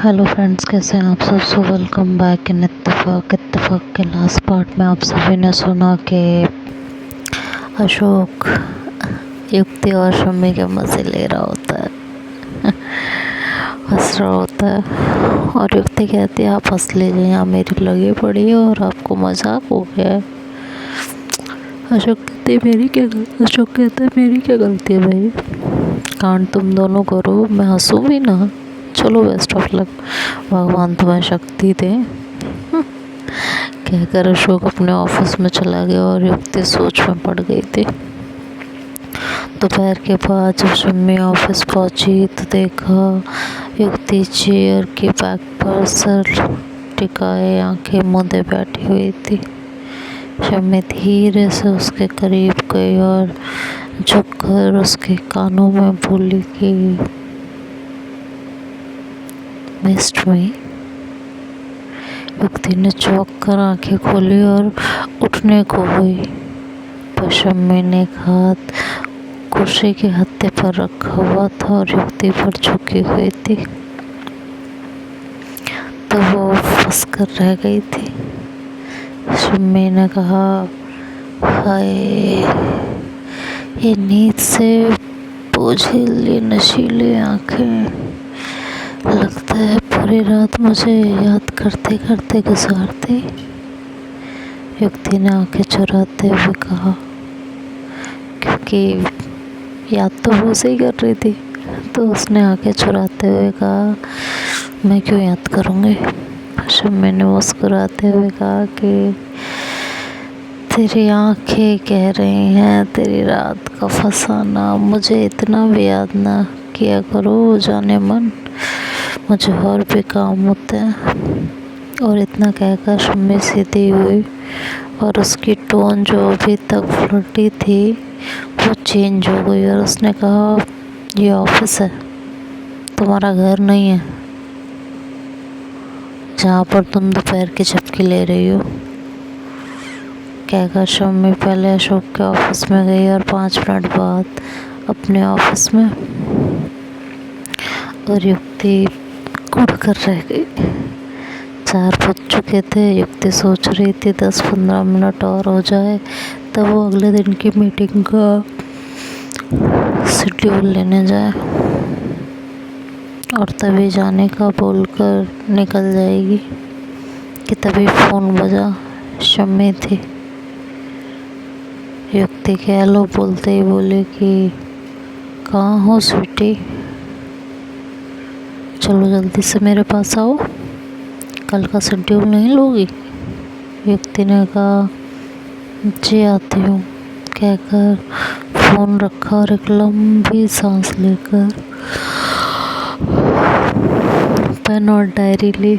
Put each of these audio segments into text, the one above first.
Hello friends, कैसे हैं आप सब। सो वेलकम बैक इन इत्तेफाक के लास्ट पार्ट में आप सभी ने सुना कि अशोक युक्ति और शम्मी के मज़े ले रहा होता है, हंस रहा होता है और युक्ति कहती है आप हंस लीजिए, यहाँ मेरी लगी पड़ी है और आपको मजाक हो गया है। अशोक कहता है मेरी क्या गलती है भाई, कांड तुम दोनों करो, मैं हंसूँ भी ना। चलो बेस्ट ऑफ लक, भगवान तुम्हें शक्ति दे। कहकर अशोक अपने ऑफिस में चला गया और युक्ति सोच में पड़ गई थी। दोपहर के बाद जब शम्मी ऑफिस पहुंची तो देखा युक्ति चेयर के बैक पर सर टिकाए आंखें मूंदे बैठी हुई थी। शम्मी धीरे से उसके करीब गई और झुककर उसके कानों में बोली कि मिस्ड मी। युक्ति ने चौंक कर आंखें खोली और उठने को हुई, पर शम्मी ने एक हाथ कुर्सी के हत्थे पर रखा हुआ था और युक्ति पर झुकी हुई थी, तो वो फंस कर रह गई थी। शम्मी ने कहा, हाय, ये नींद से बोझिल ये नशीली आंखें, लगता है पूरी रात मुझे याद करते करते गुजारती। युक्ति ने आंखें चुराते हुए कहा, क्योंकि याद तो वो से ही कर रही थी, तो उसने आंखें चुराते हुए कहा, मैं क्यों याद करूँगी। शम्मी ने मुस्कुराते हुए कहा कि तेरी आंखें कह रही हैं तेरी रात का फसाना, मुझे इतना भी याद ना किया करो, जाने मन, मुझे और भी काम होते हैं। और इतना कहकर शम्मी सीधी हुई और उसकी टोन जो अभी तक फ्लर्टी थी वो चेंज हो गई और उसने कहा, ये ऑफिस है, तुम्हारा घर नहीं है जहाँ पर तुम दोपहर की झपकी ले रही हो। कहकर शम्मी पहले अशोक के ऑफिस में गई और 5 मिनट बाद अपने ऑफिस में, और युक्ति उड़ कर रह गई। 4 बज चुके थे। युक्ति सोच रही थी 10-15 मिनट और हो जाए तब वो अगले दिन की मीटिंग का शेड्यूल लेने जाए और तभी जाने का बोलकर निकल जाएगी कि तभी फ़ोन बजा। शम्मी थी। युक्ति के हेलो बोलते ही बोले कि कहाँ हो स्वीटी, चलो जल्दी से मेरे पास आओ, कल का शेड्यूल नहीं लोगी। युक्ति ने कहा, जी आती हूँ, कहकर फ़ोन रखा और एक लंबी सांस लेकर पेन और डायरी ली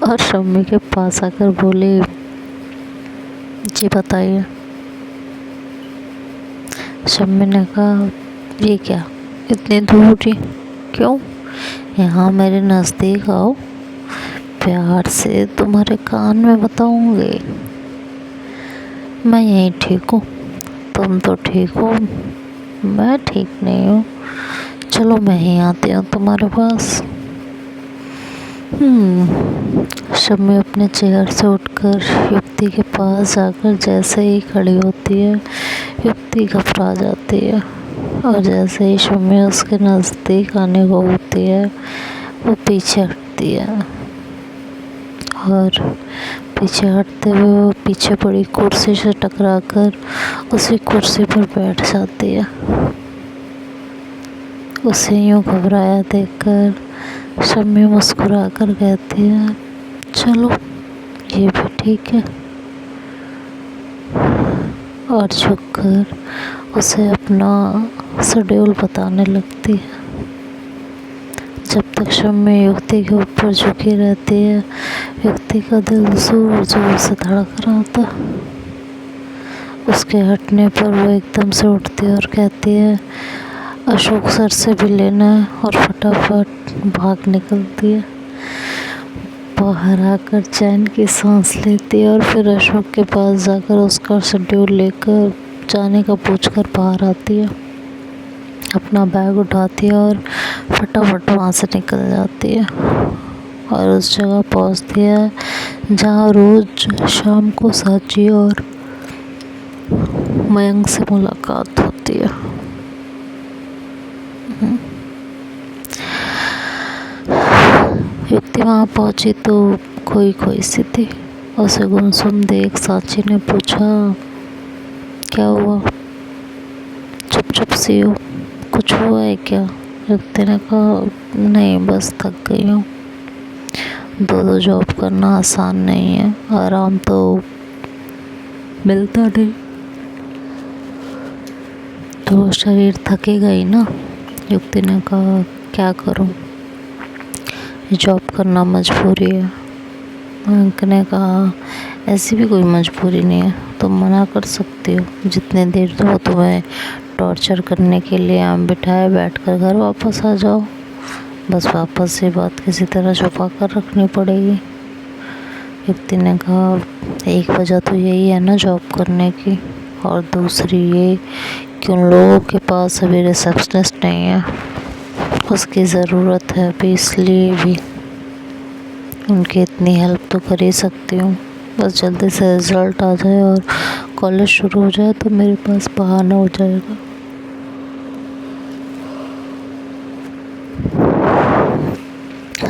और शम्मी के पास आकर बोले, जी बताइए। शम्मी ने कहा, ये क्या इतनी दूर, क्यों, यहाँ मेरे नज़दीक आओ, प्यार से तुम्हारे कान में बताऊंगी। मैं यहीं ठीक हूँ, तुम तो ठीक हो, मैं ठीक नहीं हूँ, चलो मैं ही आती हूँ तुम्हारे पास। शम्मी अपने चेयर से उठकर युक्ति के पास जाकर जैसे ही खड़ी होती है युक्ति घबरा जाती है, और जैसे ही शम्मी उसके नज़दीक आने को होती है वो पीछे हटती है और पीछे हटते हुए वो पीछे पड़ी कुर्सी से टकराकर उसी कुर्सी पर बैठ जाती है। उसे यूँ घबराया देखकर शम्मी मुस्कुरा कर कहती है, चलो ये भी ठीक है, और झुककर उसे अपना शेड्यूल बताने लगती है। जब तक शम्मी युक्ति के ऊपर झुकी रहती है युक्ति का दिल जोर जोर से धड़क रहा था। उसके हटने पर वो एकदम से उठती है और कहती है, अशोक सर से भी लेना है, और फटाफट भाग निकलती है। बाहर आकर चैन की सांस लेती है और फिर अशोक के पास जाकर उसका शेड्यूल लेकर जाने का पूछकर बाहर आती है, अपना बैग उठाती है और फटाफट वहाँ से निकल जाती है। और उस जगह पहुंच दिया जहाँ रोज शाम को सांची और मयंक से मुलाकात होती है। युक्ति वहाँ पहुंची तो खोई खोई सी थी। उसे गुमसुम देख सांची ने पूछा, क्या हुआ, चुप चुप सी हो, कुछ हुआ है क्या? युक्ति ने कहा, नहीं बस थक गई हूँ। दो जॉब करना आसान नहीं है, आराम तो मिलता नहीं, तो शरीर थकेगा ही ना। युक्ति ने कहा, क्या करूं, जॉब करना मजबूरी है। मयंक ने कहा, ऐसी भी कोई मजबूरी नहीं है, तुम मना कर सकती हो। जितने देर तो तुम्हें टॉर्चर करने के लिए आम बिठाए बैठकर घर वापस आ जाओ। बस वापस से बात किसी तरह छुपा कर रखनी पड़ेगी। युक्ति ने कहा, एक वजह तो यही है ना जॉब करने की, और दूसरी ये कि उन लोगों के पास अभी रिसेप्शनिस्ट नहीं है, उसकी ज़रूरत है अभी, इसलिए भी उनकी इतनी हेल्प तो कर ही सकती हूँ। बस जल्दी से रिज़ल्ट आ जाए और कॉलेज शुरू हो जाए तो मेरे पास बहाना हो जाएगा।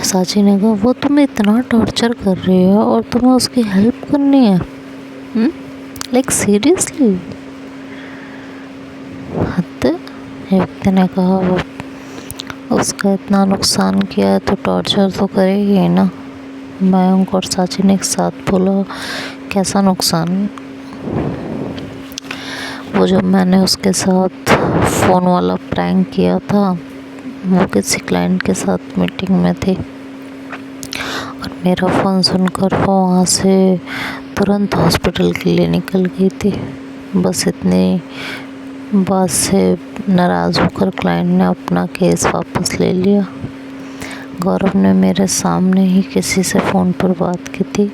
सांची ने कहा, वो तुम्हें इतना टॉर्चर कर रही है और तुम्हें उसकी हेल्प करनी है? Like seriously? हद है। युक्ति ने कहा, वो उसका इतना नुकसान किया है तो टॉर्चर तो करेगी ही ना। मयंक और सांची ने एक साथ बोला, कैसा नुकसान? वो जब मैंने उसके साथ फ़ोन वाला प्रैंक किया था, वो किसी क्लाइंट के साथ मीटिंग में थी और मेरा फ़ोन सुनकर वो वहाँ से तुरंत हॉस्पिटल के लिए निकल गई थी। बस इतनी बात से नाराज़ होकर क्लाइंट ने अपना केस वापस ले लिया। गौरव ने मेरे सामने ही किसी से फ़ोन पर बात की थी,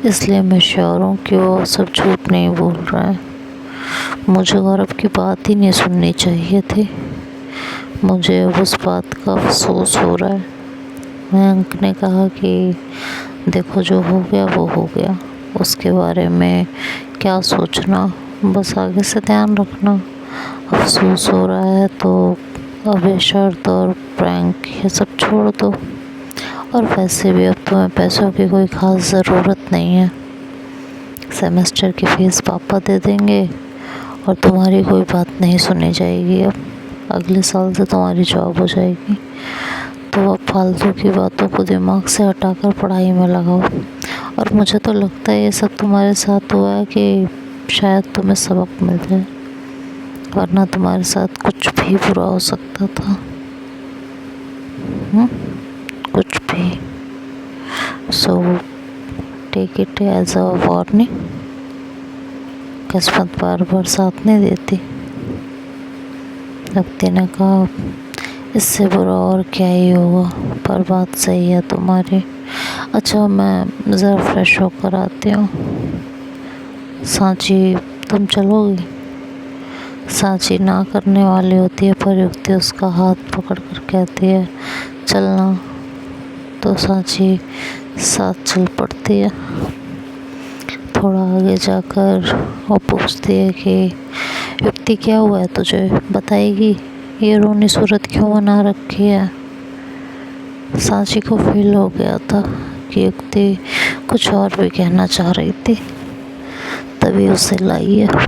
इसलिए मैं श्योर हूँ कि वो सब झूठ नहीं बोल रहा है। मुझे गौरव की बात ही नहीं सुननी चाहिए थी। मुझे उस बात का अफसोस हो रहा है। मयंक ने कहा कि देखो, जो हो गया वो हो गया, उसके बारे में क्या सोचना, बस आगे से ध्यान रखना। अफसोस हो रहा है तो अब शर्त और प्रैंक ये सब छोड़ दो, और वैसे भी अब तुम्हें पैसों की कोई ख़ास ज़रूरत नहीं है। सेमेस्टर की फ़ीस पापा दे देंगे और तुम्हारी कोई बात नहीं सुनी जाएगी। अब अगले साल से तुम्हारी जॉब हो जाएगी, तो अब फालतू की बातों को दिमाग से हटाकर पढ़ाई में लगाओ। और मुझे तो लगता है ये सब तुम्हारे साथ हुआ है कि शायद तुम्हें सबक मिल जाए, वरना तुम्हारे साथ कुछ भी बुरा हो सकता था। कुछ भी। So take it as a warning. किस्मत बार बार साथ नहीं देती। युक्ति ने कहा, इससे बुरा और क्या ही होगा, पर बात सही है तुम्हारी। अच्छा, मैं ज़रा फ्रेश होकर आती हूँ। सांची, तुम चलोगी? सांची ना करने वाली होती है, पर युक्ति उसका हाथ पकड़कर कहती है, चलना। तो सांची साथ चल पड़ती है। थोड़ा आगे जाकर वो पूछती है कि युक्ति, क्या हुआ है तुझे, बताएगी? ये रोनी सूरत क्यों बना रखी है? सांची को फील हो गया था कि युक्ति कुछ और भी कहना चाह रही थी, तभी उसे लाई है।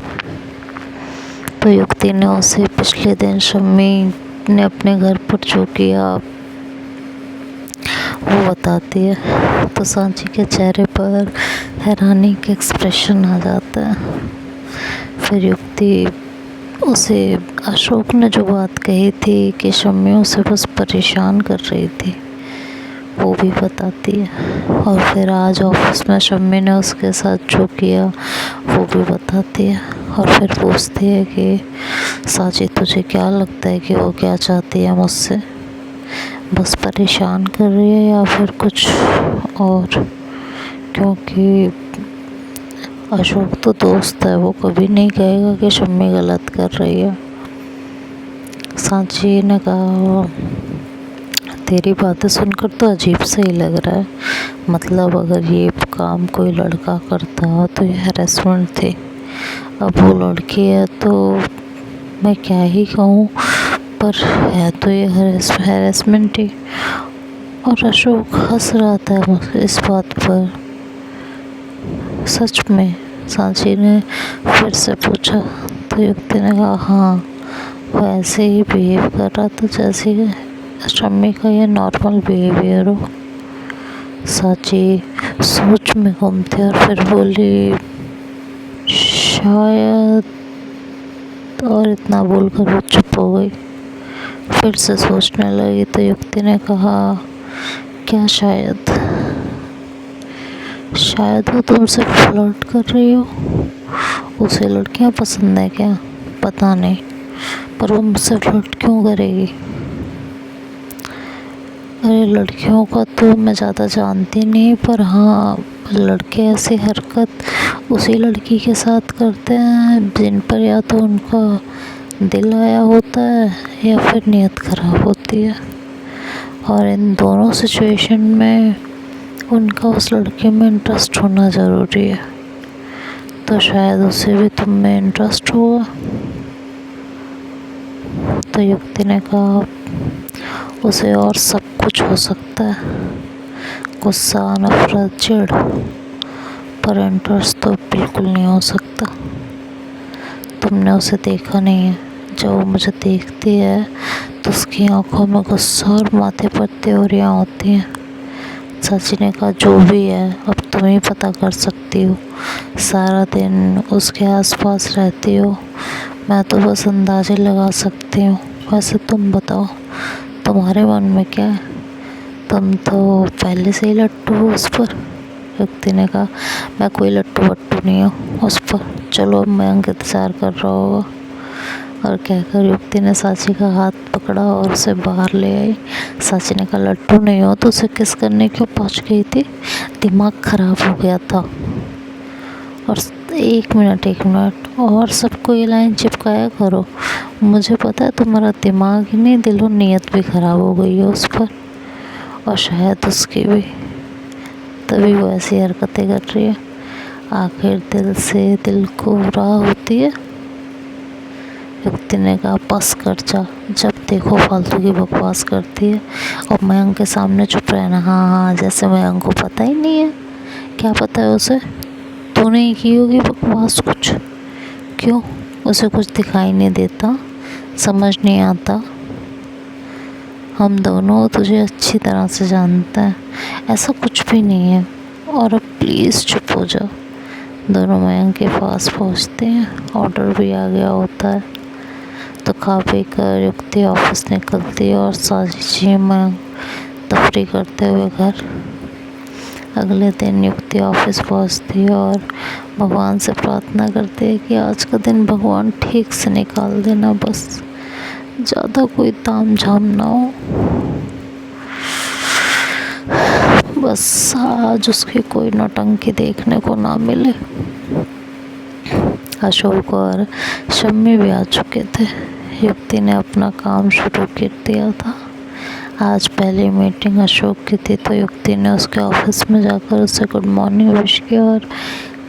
तो युक्ति ने उसे पिछले दिन शम्मी ने अपने घर पर जो किया वो बताती है। तो सांची के चेहरे पर हैरानी के एक्सप्रेशन आ जाता है। फिर युक्ति उसे अशोक ने जो बात कही थी कि शम्मी उसे बस परेशान कर रही थी, वो भी बताती है। और फिर आज ऑफिस में शम्मी ने उसके साथ जो किया वो भी बताती है। और फिर पूछती है कि सांची, तुझे क्या लगता है कि वो क्या चाहती है मुझसे? बस परेशान कर रही है या फिर कुछ और? क्योंकि अशोक तो दोस्त है, वो कभी नहीं कहेगा कि शम्मी गलत कर रही है। सांची ने कहा, तेरी बातें सुनकर तो अजीब सा ही लग रहा है। मतलब अगर ये काम कोई लड़का करता तो ये हैरेसमेंट थी, अब वो लड़की है तो मैं क्या ही कहूँ, पर है तो ये हैरेसमेंट ही। और अशोक हंस रहा था इस बात पर। सच में? सांची ने फिर से पूछा। तो युक्ति ने कहा हाँ, वो ऐसे ही बिहेव कर रहा था जैसे शम्मी का ये नॉर्मल बिहेवियर हो। सांची सोच में गुम थी और फिर बोली शायद, और इतना बोलकर वो चुप हो गई। फिर से सोचने लगी तो युक्ति ने कहा क्या शायद? शायद वो तुमसे फ्लर्ट कर रही हो। उसे लड़कियां पसंद है क्या? पता नहीं, पर वो मुझसे फ्लर्ट क्यों करेगी? अरे लड़कियों का तो मैं ज़्यादा जानती नहीं, पर हाँ लड़के ऐसी हरकत उसी लड़की के साथ करते हैं जिन पर या तो उनका दिल आया होता है या फिर नीयत ख़राब होती है। और इन दोनों सिचुएशन में उनका उस लड़के में इंटरेस्ट होना ज़रूरी है। तो शायद उसे भी तुम में इंटरेस्ट होगा। तो युक्ति ने कहा उसे और सब कुछ हो सकता है, गुस्सा, नफरत, चिढ़, पर इंटरेस्ट तो बिल्कुल नहीं हो सकता। तुमने उसे देखा नहीं है। जब वो मुझे देखती है तो उसकी आंखों में गुस्सा और माथे पर त्योरियाँ होती हैं। चाची ने कहा जो भी है अब तुम ही पता कर सकती हो, सारा दिन उसके आसपास रहती हो, मैं तो बस अंदाजे लगा सकती हूँ। वैसे तुम बताओ तुम्हारे मन में क्या है? तुम तो पहले से ही लट्टू हो उस पर। युक्ति ने कहा मैं कोई लट्टू बट्टू नहीं हूँ उस पर, चलो अब मयंक इंतज़ार कर रहा होगा। और कहकर युक्ति ने सांची का हाथ पकड़ा और उसे बाहर ले आई। सांची ने कहा लट्टू नहीं हो तो उसे किस करने क्यों पहुँच गई थी? दिमाग खराब हो गया था। और एक मिनट और सबको ये लाइन चिपकाया करो। मुझे पता है तुम्हारा दिमाग ही नहीं दिलो नीयत भी ख़राब हो गई है उस पर, और शायद उसकी भी, तभी वो ऐसी हरकतें कर रही है। आखिर दिल से दिल को राह होती है। युक्ति ने कहा बस कर जा, जब देखो फालतू की बकवास करती है और मयंक के सामने चुप रहना। हाँ, जैसे मयंक को पता ही नहीं है। क्या पता है उसे? तूने ही की होगी बकवास कुछ। क्यों? उसे कुछ दिखाई नहीं देता? समझ नहीं आता? हम दोनों तुझे अच्छी तरह से जानते हैं, ऐसा कुछ भी नहीं है। और अब प्लीज़ चुप हो जा। दोनों मयंक के पास पहुंचते हैं। ऑर्डर भी आ गया होता है तो खा पी कर युक्ति ऑफिस निकलती है और सांची मयंक तफरी करते हुए घर। अगले दिन युक्ति ऑफिस पहुंचती है और भगवान से प्रार्थना करती है कि आज का दिन भगवान ठीक से निकाल देना, बस ज़्यादा कोई ताम झाम ना हो, बस आज उसकी कोई नौटंकी देखने को ना मिले। अशोक और शम्मी भी आ चुके थे। युक्ति ने अपना काम शुरू कर दिया था। आज पहली मीटिंग अशोक की थी तो युक्ति ने उसके ऑफिस में जाकर उसे गुड मॉर्निंग विश किया और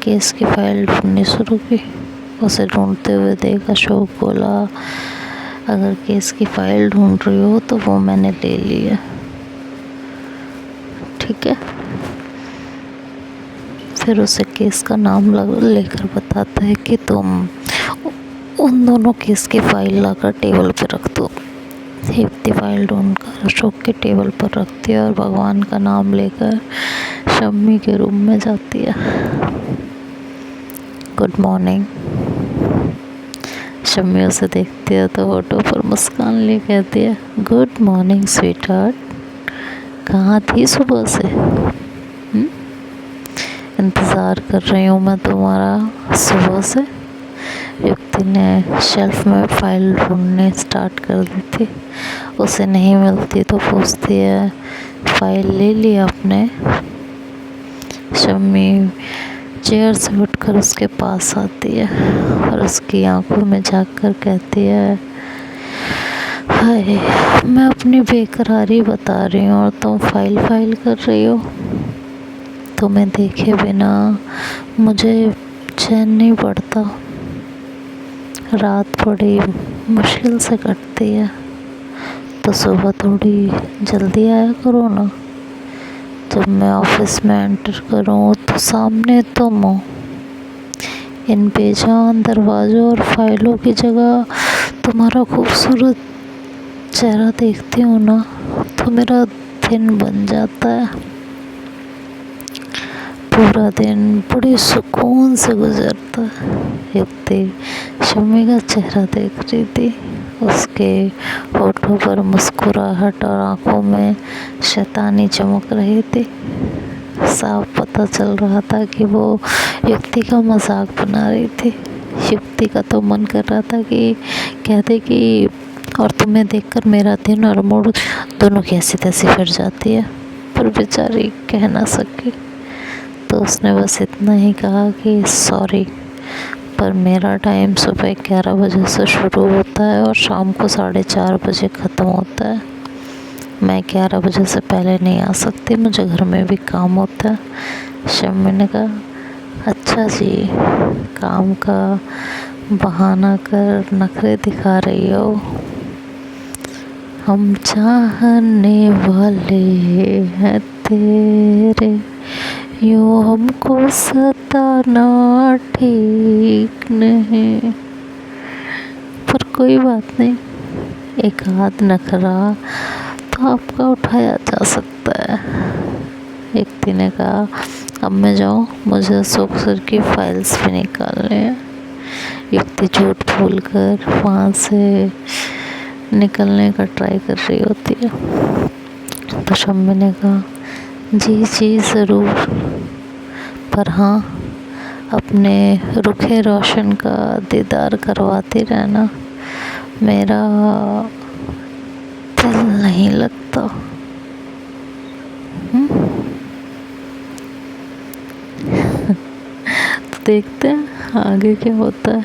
केस की फाइल ढूंढनी शुरू की। उसे ढूंढते हुए देख अशोक बोला अगर केस की फाइल ढूंढ रही हो तो वो मैंने ले ली है, ठीक है। फिर उसे केस का नाम लेकर बताता है कि तुम उन दोनों केस की फाइल लाकर टेबल पर रख दो। युक्ति फाइल ढूंढकर अशोक के टेबल पर रखती है और भगवान का नाम लेकर शम्मी के रूम में जाती है। Good morning. शम्मी उसे देखती है तो होठों पर मुस्कान लिए कहती है गुड मॉर्निंग स्वीट हार्ट, कहाँ थी सुबह से? इंतज़ार कर रही हूँ मैं तुम्हारा सुबह से। युक्ति ने शेल्फ में फाइल ढूंढने स्टार्ट कर दी थी। उसे नहीं मिलती तो पूछती है फाइल ले ली आपने? शम्मी चेयर से उठकर उसके पास आती है और उसकी आंखों में झांककर कहती है हाय, मैं अपनी बेकरारी बता रही हूँ और तुम फाइल कर रही हो। तुम्हें देखे बिना मुझे चैन नहीं पड़ता। रात बड़ी मुश्किल से कटती है, तो सुबह थोड़ी जल्दी आया करो ना। जब मैं ऑफिस में एंटर करूँ तो सामने तुम हो। इन बेजान दरवाज़ों और फाइलों की जगह तुम्हारा खूबसूरत चेहरा देखती हूँ ना, तो मेरा दिन बन जाता है। पूरा दिन बड़ी सुकून से गुजरता है। युक्ति शम्मी का चेहरा देख रही थी। उसके होठों पर मुस्कुराहट और आंखों में शैतानी चमक रही थी। साफ पता चल रहा था कि वो युक्ति का मजाक बना रही थी। युक्ति का तो मन कर रहा था कि कहते कि और तुम्हें देखकर मेरा दिन और मूड दोनों की ऐसी तैसी फिर जाती है, पर बेचारी कह ना सकी। तो उसने बस इतना ही कहा कि सॉरी, पर मेरा टाइम सुबह 11 बजे से शुरू होता है और शाम को 4:30 बजे ख़त्म होता है। मैं 11 बजे से पहले नहीं आ सकती, मुझे घर में भी काम होता है। शम्मी ने कहा, अच्छा जी, काम का बहाना कर नखरे दिखा रही हो। हम चाहने वाले हैं तेरे, यूँ हमको सताना ठीक नहीं। पर कोई बात नहीं, एक आध नखरा तो आपका उठाया जा सकता है। व्यक्ति ने कहा, अब मैं जाऊँ, मुझे सुखसर की फाइल्स भी निकालने हैं। व्यक्ति झूठ बोल कर वहाँ से निकलने का ट्राई कर रही होती है। तो शम्मी ने कहा, जी ज़रूर, पर हाँ, अपने रुखे रोशन का दीदार करवाती रहना, मेरा दिल नहीं लगता। तो देखते हैं आगे क्या होता है,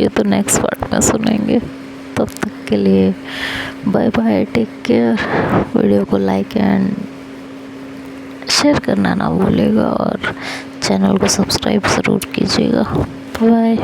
ये तो नेक्स्ट पार्ट में सुनेंगे। तब तक के लिए bye bye, take care. Video को लाइक एंड शेयर करना ना भूलिएगा और चैनल को सब्सक्राइब ज़रूर कीजिएगा। बाय।